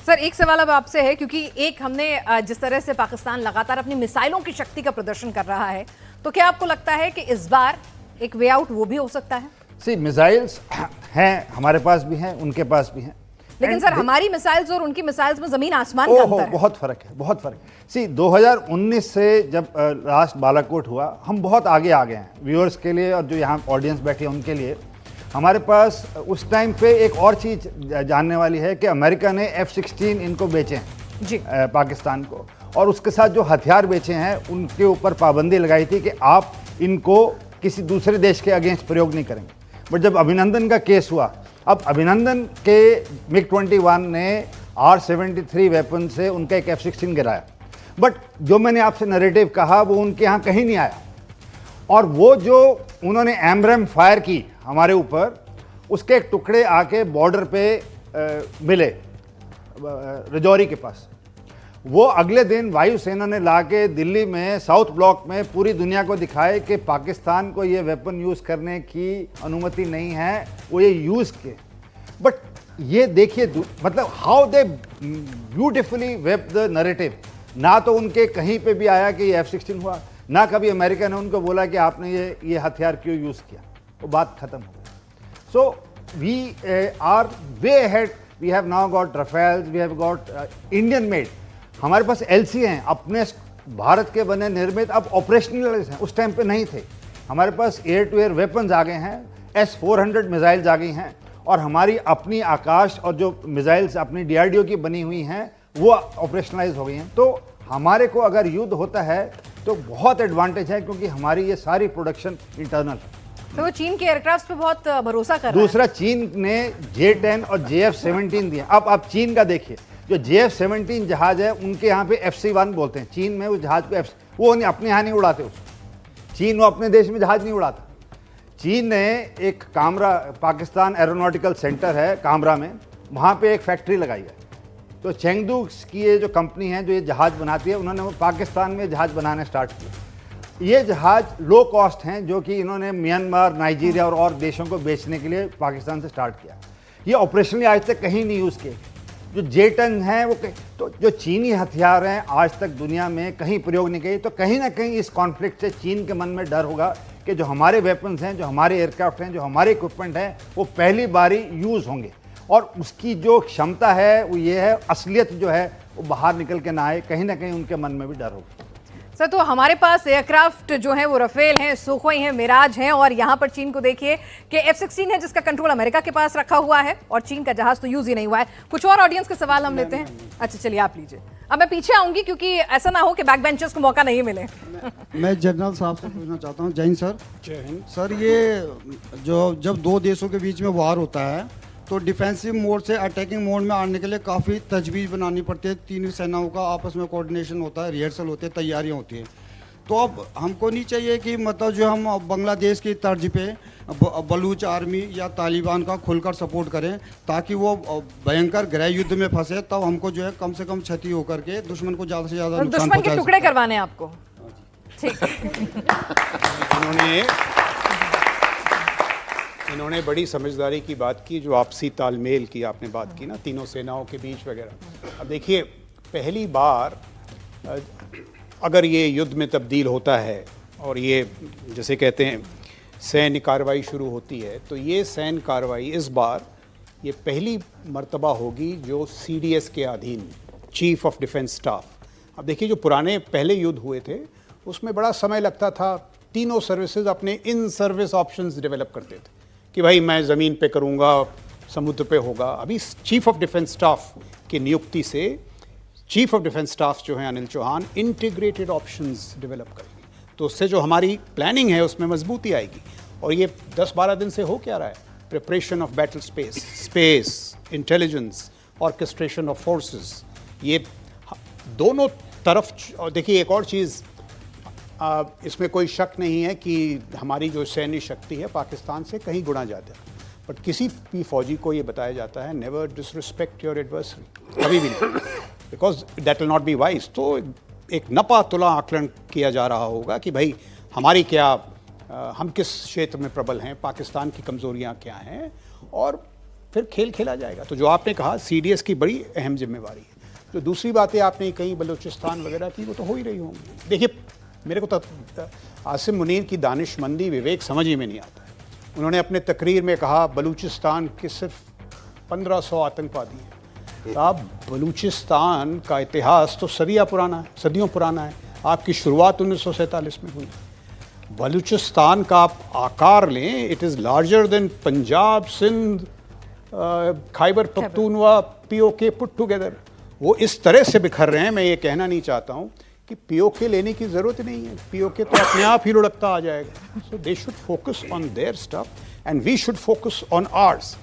Sir एक सवाल अब आपसे है, क्योंकि एक हमने जिस तरह से पाकिस्तान लगातार अपनी मिसाइलों की शक्ति का प्रदर्शन कर रहा है, तो क्या आपको लगता है कि इस बार एक वे आउट वो भी हो सकता है? सी मिसाइल्स हैं, हमारे पास भी हैं, उनके पास भी हैं, लेकिन सर हमारी मिसाइल्स और उनकी मिसाइल्स में जमीन आसमान का अंतर है। बहुत फर्क है, बहुत फर्क। सी 2019 से जब लास्ट बालाकोट हुआ, हम बहुत आगे आ गए हैं। व्यूअर्स के लिए और जो यहाँ ऑडियंस बैठी है उनके लिए, हमारे पास उस टाइम पे एक और चीज़ जानने वाली है कि अमेरिका ने F-16 इनको बेचे हैं जी पाकिस्तान को, और उसके साथ जो हथियार बेचे हैं उनके ऊपर पाबंदी लगाई थी कि आप इनको किसी दूसरे देश के अगेंस्ट प्रयोग नहीं करेंगे। बट जब अभिनंदन का केस हुआ, अब अभिनंदन के MiG-21 ने R-73 वेपन से उनका एक F-16 गिराया, बट जो मैंने आपसे नैरेटिव कहा वो उनके यहाँ कहीं नहीं आया। और वो जो उन्होंने एमरैम फायर की हमारे ऊपर, उसके एक टुकड़े आके बॉर्डर पे मिले रजौरी के पास। वो अगले दिन वायुसेना ने लाके दिल्ली में साउथ ब्लॉक में पूरी दुनिया को दिखाए कि पाकिस्तान को ये वेपन यूज़ करने की अनुमति नहीं है, वो ये यूज़ किए। बट ये देखिए मतलब how they beautifully web the narrative. ना तो उनके कहीं पे भी आया कि ये F-16 हुआ, ना कभी अमेरिका ने उनको बोला कि आपने ये हथियार क्यों यूज़ किया। वो बात खत्म हो गई। So we are way ahead. We have now got Rafales, we have got Indian made. हमारे पास LC हैं, अपने भारत के बने निर्मित, अब ऑपरेशनल हैं, उस टाइम पे नहीं थे। हमारे पास एयर टू एयर वेपन्स आ गए हैं, S-400 मिसाइल्स आ गई हैं, और हमारी अपनी आकाश और जो मिसाइल्स अपनी DRDO की बनी हुई हैं वो ऑपरेशनलाइज हो गई हैं। तो हमारे को अगर युद्ध होता है तो बहुत एडवांटेज है, क्योंकि हमारी ये सारी प्रोडक्शन इंटरनल है। तो वो चीन के एयरक्राफ्ट पे बहुत भरोसा कर रहा है। दूसरा, चीन ने J-10 और JF-17 दिए। अब आप चीन का देखिए, जो JF-17 जहाज है उनके यहाँ पे FC-1 बोलते हैं। चीन में उस जहाज पे वो अपने यहाँ नहीं उड़ाते उसको। चीन वो अपने देश में जहाज नहीं उड़ाता। चीन ने एक कामरा, पाकिस्तान एरोनॉटिकल सेंटर है कामरा में, वहाँ पे एक फैक्ट्री लगाई है। तो चेंगदू की ये जो कंपनी है जो ये जहाज बनाती है, उन्होंने पाकिस्तान में जहाज बनाने स्टार्ट किया। ये जहाज लो कॉस्ट हैं, जो कि इन्होंने म्यांमार, नाइजीरिया और देशों को बेचने के लिए पाकिस्तान से स्टार्ट किया। ये ऑपरेशनली आज तक कहीं नहीं यूज़ किए। जो J-10 हैं वो तो जो चीनी हथियार हैं आज तक दुनिया में कहीं प्रयोग नहीं किए। तो कहीं ना कहीं इस कॉन्फ्लिक्ट से चीन के मन में डर होगा कि जो हमारे वेपन्स हैं, जो हमारे एयरक्राफ्ट हैं, जो हमारे इक्विपमेंट हैं, वो पहली बारी यूज़ होंगे। और उसकी जो क्षमता है वो ये है, असलियत जो है वो बाहर निकल के ना आए, कहीं ना कहीं उनके मन में भी डर होगा। सर तो हमारे पास एयरक्राफ्ट जो है वो रफेल हैं, सुखोई हैं, मिराज हैं, और यहाँ पर चीन को देखिए कि F-16 है जिसका कंट्रोल अमेरिका के पास रखा हुआ है, और चीन का जहाज तो यूज ही नहीं हुआ है। कुछ और ऑडियंस के सवाल हम लेते हैं। अच्छा चलिए आप लीजिए। अब मैं पीछे आऊंगी क्योंकि ऐसा ना हो कि बैक बेंचर्स को मौका नहीं मिले। मैं जनरल साहब से पूछना चाहता हूँ। जय हिंद सर। जय हिंद सर। ये जब दो देशों के बीच में वार होता है तो डिफेंसिव मोड से अटैकिंग मोड में आने के लिए काफ़ी तजवीज़ बनानी पड़ती है। तीनों सेनाओं का आपस में कोऑर्डिनेशन होता है, रिहर्सल होती है, तैयारियाँ होती हैं। तो अब हमको नहीं चाहिए कि मतलब जो हम बांग्लादेश की तर्ज पे बलूच आर्मी या तालिबान का खुलकर सपोर्ट करें, ताकि वो भयंकर गृह युद्ध में फंसे। तब हमको जो है कम से कम क्षति होकर के दुश्मन को ज़्यादा से ज़्यादा नुकसान दुश्मन के टुकड़े करवाने आपको। ठीक। इन्होंने बड़ी समझदारी की बात की, जो आपसी तालमेल की आपने बात की ना, तीनों सेनाओं के बीच वगैरह। अब देखिए, पहली बार अगर ये युद्ध में तब्दील होता है और ये जैसे कहते हैं सैन्य कार्रवाई शुरू होती है, तो ये सैन्य कार्रवाई इस बार ये पहली मर्तबा होगी जो CDS के अधीन, चीफ ऑफ डिफेंस स्टाफ। अब देखिए, जो पुराने पहले युद्ध हुए थे उसमें बड़ा समय लगता था, तीनों सर्विसेज अपने इन सर्विस ऑप्शंस डेवलप करते थे कि भाई मैं ज़मीन पे करूँगा, समुद्र पे होगा। अभी चीफ ऑफ डिफेंस स्टाफ की नियुक्ति से चीफ ऑफ डिफेंस स्टाफ जो है Anil Chauhan integrated options develop करेंगे, तो उससे जो हमारी प्लानिंग है उसमें मजबूती आएगी। और ये 10-12 दिन से हो क्या रहा है, preparation of battle space, intelligence, orchestration of forces, ये दोनों तरफ। और देखिए एक और चीज़, इसमें कोई शक नहीं है कि हमारी जो सैन्य शक्ति है पाकिस्तान से कहीं गुना ज़्यादा है, बट किसी भी फौजी को ये बताया जाता है नेवर डिसरिस्पेक्ट योर एडवर्सरी, कभी भी नहीं, because that will not be wise. तो एक नपा तुला आकलन किया जा रहा होगा कि भाई हमारी क्या, हम किस क्षेत्र में प्रबल हैं, पाकिस्तान की कमज़ोरियाँ क्या हैं, और फिर खेल खेला जाएगा। तो जो आपने कहा CDS की बड़ी अहम जिम्मेवारी है। जो दूसरी बातें आपने कहीं बलूचिस्तान वगैरह की, वो तो हो ही रही होंगी। देखिए, मेरे को तो आसिम मुनीर की दानिशमंदी, विवेक समझ ही में नहीं आता है। उन्होंने अपने तकरीर में कहा बलूचिस्तान के सिर्फ 1500 आतंकवादी हैं। तो आप बलूचिस्तान का इतिहास तो सदियों पुराना है। आपकी शुरुआत 1947 में हुई। बलूचिस्तान का आप आकार लें, it is larger than Punjab, Sindh, Khyber Pakhtunkhwa, POK put together. वो इस तरह से बिखर रहे हैं। मैं ये कहना नहीं चाहता हूँ कि POK लेने की ज़रूरत नहीं है। POK तो अपने आप ही लुढ़कता आ जाएगा। So they should focus on their stuff and we should focus on hours.